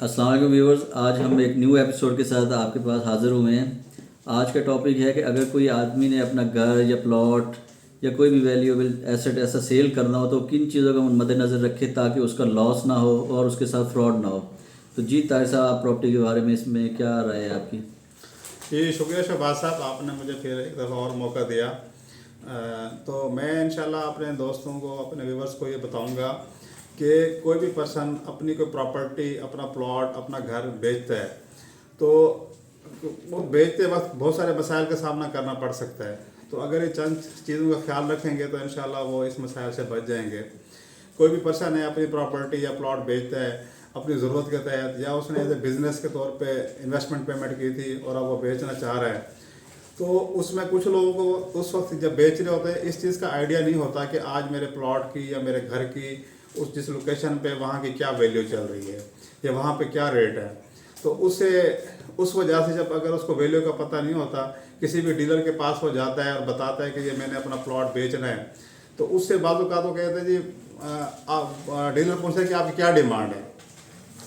अस्सलाम वालेकुम व्यूवर्स। आज हम एक न्यू एपिसोड के साथ आपके पास हाज़िर हुए हैं। आज का टॉपिक है कि अगर कोई आदमी ने अपना घर या प्लॉट या कोई भी वैल्यूएबल एसेट ऐसा सेल करना हो तो किन चीज़ों का मद्देनज़र रखे ताकि उसका लॉस ना हो और उसके साथ फ्रॉड ना हो। तो जी ताहिर साहब, आप प्रॉपर्टी के बारे में इसमें क्या राय है आपकी? जी शुक्रिया शहबाज साहब, आपने मुझे फिर एक दफ़ा और मौका दिया। तो मैं इंशाल्लाह अपने दोस्तों को, अपने व्यूवर्स को ये बताऊंगा कि कोई भी पर्सन अपनी कोई प्रॉपर्टी, अपना प्लॉट, अपना घर बेचता है तो वो बेचते वक्त बहुत सारे मसाइल का सामना करना पड़ सकता है। तो अगर ये चंद चीज़ों का ख्याल रखेंगे तो इंशाल्लाह वो इस मसाइल से बच जाएंगे। कोई भी पर्सन है अपनी प्रॉपर्टी या प्लॉट बेचता है अपनी ज़रूरत के तहत, या उसने एज ए बिज़नेस के तौर पे इन्वेस्टमेंट पेमेंट की थी और अब वो बेचना चाह रहा है, तो उसमें कुछ लोगों को उस वक्त जब बेच रहे होते हैं इस चीज़ का आइडिया नहीं होता कि आज मेरे प्लॉट की या मेरे घर की उस जिस लोकेशन पे वहाँ की क्या वैल्यू चल रही है या वहाँ पे क्या रेट है। तो उससे उस वजह से जब अगर उसको वैल्यू का पता नहीं होता, किसी भी डीलर के पास वो जाता है और बताता है कि ये मैंने अपना प्लॉट बेचना है, तो उससे बाजू का तो कहते हैं जी आप डीलर पूछते हैं कि आपकी क्या डिमांड है,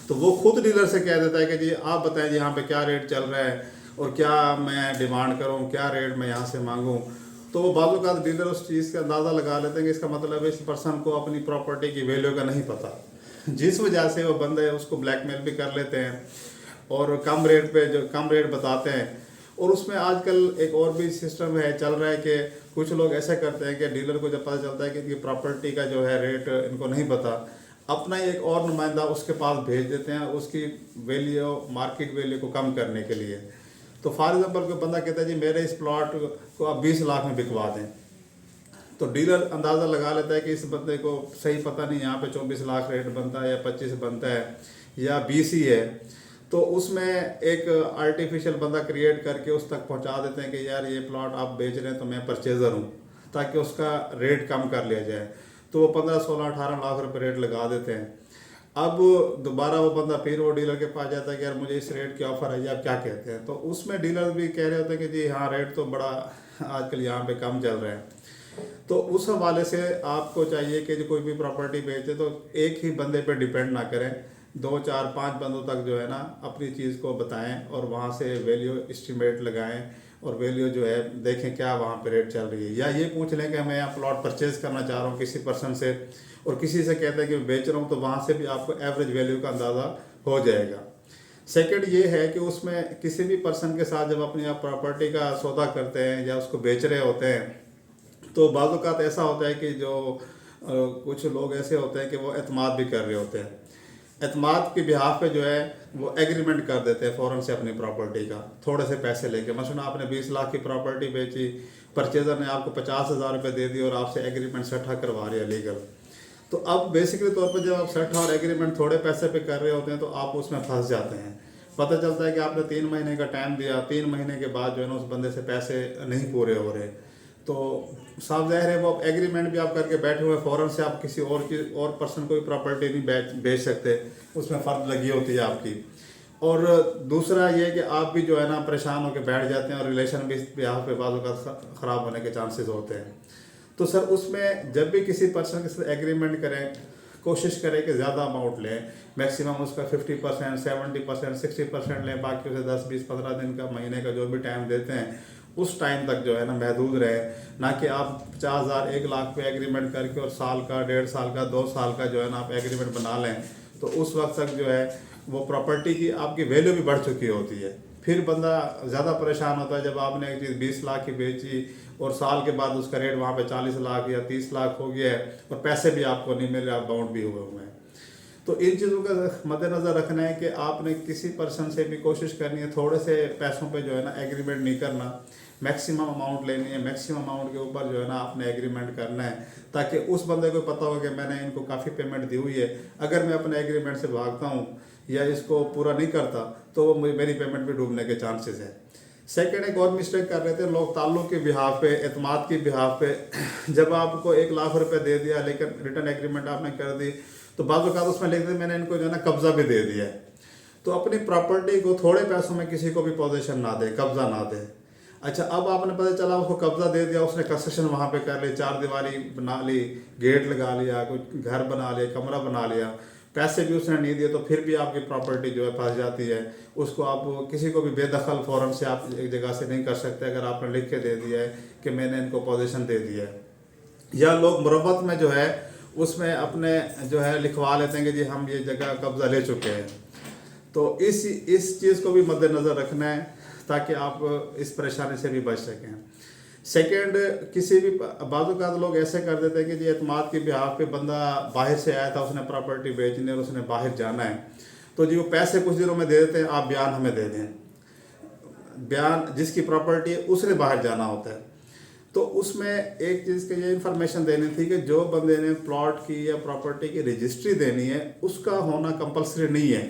तो वो खुद डीलर से कह देता है कि जी आप बताएं जी यहाँ पे क्या रेट चल रहा है और क्या मैं डिमांड करूँ, क्या रेट मैं यहाँ से मांगूँ। तो वो बाजू का डीलर उस चीज़ का अंदाज़ा लगा लेते हैं कि इसका मतलब है इस पर्सन को अपनी प्रॉपर्टी की वैल्यू का नहीं पता, जिस वजह से वो बंदे उसको ब्लैकमेल भी कर लेते हैं और कम रेट पे जो कम रेट बताते हैं। और उसमें आजकल एक और भी सिस्टम है चल रहा है कि कुछ लोग ऐसा करते हैं कि डीलर को जब पता चलता है कि इनकी प्रॉपर्टी का जो है रेट इनको नहीं पता, अपना एक और नुमाइंदा उसके पास भेज देते हैं उसकी वैल्यू, मार्केट वैल्यू को कम करने के लिए। तो फॉर एग्जाम्पल कोई बंदा कहता है जी मेरे इस प्लॉट को आप 20 लाख में बिकवा दें, तो डीलर अंदाज़ा लगा लेता है कि इस बंदे को सही पता नहीं यहाँ पे 24 लाख रेट बनता है या 25 बनता है या 20 ही है। तो उसमें एक आर्टिफिशियल बंदा क्रिएट करके उस तक पहुँचा देते हैं कि यार ये प्लॉट आप बेच रहे हैं तो मैं परचेज़र हूँ, ताकि उसका रेट कम कर लिया जाए। तो वो 15, 16, 18 लाख रुपए रेट लगा देते हैं। अब दोबारा वो बंदा फिर वो डीलर के पास जाता है कि यार मुझे इस रेट की ऑफ़र है, आप क्या कहते हैं। तो उसमें डीलर भी कह रहे होते हैं कि जी हाँ रेट तो बड़ा आजकल यहाँ पे कम चल रहा है। तो उस हवाले से आपको चाहिए कि जो कोई भी प्रॉपर्टी बेचे तो एक ही बंदे पे डिपेंड ना करें, 2, 4, 5 बंदों तक जो है ना अपनी चीज़ को बताएं और वहाँ से वैल्यू एस्टिमेट लगाएं और वैल्यू जो है देखें क्या वहाँ पे रेट चल रही है। या ये पूछ लें कि मैं यहाँ प्लॉट परचेज़ करना चाह रहा हूँ किसी पर्सन से और किसी से कहते हैं कि मैं बेच रहा हूँ, तो वहाँ से भी आपको एवरेज वैल्यू का अंदाज़ा हो जाएगा। सेकंड ये है कि उसमें किसी भी पर्सन के साथ जब अपनी आप प्रॉपर्टी का सौदा करते हैं या उसको बेच रहे होते हैं, तो बाज़ ऐसा होता है कि जो कुछ लोग ऐसे होते हैं कि वो एतमाद भी कर रहे होते हैं। एतमाद के बिहाफ पे जो है वो एग्रीमेंट कर देते हैं फ़ौरन से अपनी प्रॉपर्टी का, थोड़े से पैसे लेके। मसलन आपने 20 लाख की प्रॉपर्टी बेची, परचेज़र ने आपको 50,000 रुपये दे दिए और आपसे एग्रीमेंट सट्ठा करवा रहे हैं लीगल। तो अब बेसिकली तौर पर जब आप सट्ठा और एग्रीमेंट थोड़े पैसे पे कर रहे होते हैं तो आप उसमें फंस जाते हैं। पता चलता है कि आपने 3 महीने का टाइम दिया, 3 महीने के बाद जो है ना उस बंदे से पैसे नहीं पूरे हो रहे, तो साफ ज़ाहिर है वो आप एग्रीमेंट भी आप करके बैठे हुए, फ़ौरन से आप किसी और पर्सन को भी प्रॉपर्टी नहीं बेच सकते, उसमें फ़र्ज लगी होती है आपकी। और दूसरा ये कि आप भी जो है ना परेशान होकर बैठ जाते हैं और रिलेशन भी इस यहाँ पे बाज़ औक़ात ख़राब होने के चांसेस होते हैं। तो सर उसमें जब भी किसी पर्सन के साथ एग्रीमेंट करें, कोशिश करें कि ज़्यादा अमाउंट लें, मैक्सिमम उसका 50%, 70%, 60% लें, बाकी उसे 10, 20, 15 दिन का, महीने का जो भी टाइम देते हैं उस टाइम तक जो है ना महदूद रहे। ना कि आप 50,000, 1 लाख पे एग्रीमेंट करके और साल का, 1.5 साल का, 2 साल का जो है ना आप एग्रीमेंट बना लें, तो उस वक्त तक जो है वो प्रॉपर्टी की आपकी वैल्यू भी बढ़ चुकी होती है। फिर बंदा ज़्यादा परेशान होता है जब आपने एक चीज़ 20 लाख की बेची और साल के बाद उसका रेट वहाँ पे 40 लाख या 30 लाख हो गया है और पैसे भी आपको नहीं मिल रहे, आप बाउंड भी हुए हुए हैं। तो इन चीज़ों का मद्देनज़र रखना है कि आपने किसी पर्सन से भी कोशिश करनी है थोड़े से पैसों पे जो है ना एग्रीमेंट नहीं करना, मैक्सिमम अमाउंट लेनी है, मैक्सिमम अमाउंट के ऊपर जो है ना आपने एग्रीमेंट करना है, ताकि उस बंदे को पता हो कि मैंने इनको काफ़ी पेमेंट दी हुई है, अगर मैं अपने एग्रीमेंट से भागता हूँ या इसको पूरा नहीं करता तो मेरी पेमेंट भी डूबने के चांसेस है। सेकेंड एक और मिस्टेक कर रहे थे लोग ताल्लुक़ के बिहाफ पे, एतमाद की बिहाफ पे। जब आपको 1 लाख रुपए दे दिया लेकिन रिटर्न एग्रीमेंट आपने कर दी, तो बाज़ औक़ात उसमें लिख दे मैंने इनको जो है ना कब्ज़ा भी दे दिया है। तो अपनी प्रॉपर्टी को थोड़े पैसों में किसी को भी पोजीशन ना दे, कब्ज़ा ना दे। अच्छा, अब आपने पता चला उसको कब्ज़ा दे दिया, उसने कंस्ट्रक्शन वहाँ पे कर ली, 4 दीवारी बना ली, गेट लगा लिया, कुछ घर बना लिया, कमरा बना लिया, पैसे भी उसने नहीं दिए तो फिर भी आपकी प्रॉपर्टी जो है फंस जाती है। उसको आप किसी को भी बेदखल फ़ौरन से आप एक जगह से नहीं कर सकते अगर आपने लिख के दे दिया है कि मैंने इनको पोजीशन दे दिया है। या लोग मुरब्बत में जो है उसमें अपने जो है लिखवा लेते हैं कि जी हम ये जगह कब्ज़ा ले चुके हैं। तो इस चीज़ को भी मद्देनज़र रखना है ताकि आप इस परेशानी से भी बच सकें। सेकंड, किसी भी बाज़ लोग ऐसे कर देते हैं कि जी एतमाद के बिहाफ पे बंदा बाहर से आया था, उसने प्रॉपर्टी बेचनी और उसने बाहर जाना है, तो जी वो पैसे कुछ दिनों में दे देते हैं, आप बयान हमें दे दें। बयान जिसकी प्रॉपर्टी है उसने बाहर जाना होता है। तो उसमें एक चीज़ की ये इन्फॉर्मेशन देनी थी कि जो बंदे ने प्लॉट की या प्रॉपर्टी की रजिस्ट्री देनी है उसका होना कंपलसरी नहीं है।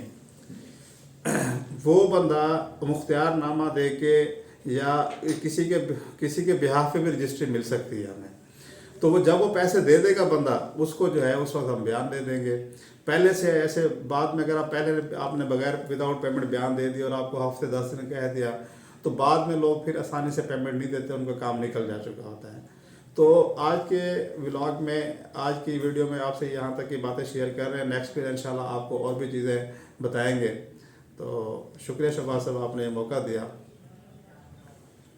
वो बंदा मुख्तियारनामा दे के या किसी के बिहाफ पे भी रजिस्ट्री मिल सकती है हमें। तो वो जब वो पैसे दे देगा बंदा, उसको जो है उस वक्त हम बयान दे देंगे। पहले से ऐसे बाद में अगर आप पहले आपने बगैर विदाउट पेमेंट बयान दे दिया और आपको हफ्ते 10 दिन कह दिया, तो बाद में लोग फिर आसानी से पेमेंट नहीं देते, उनका काम निकल जा चुका होता है। तो आज के व्लॉग में, आज की वीडियो में आपसे यहाँ तक की बातें शेयर कर रहे हैं। नेक्स्ट फिर इंशाल्लाह आपको और भी चीज़ें बताएंगे। तो शुक्रिया शहबाज साहब, आपने ये मौका दिया।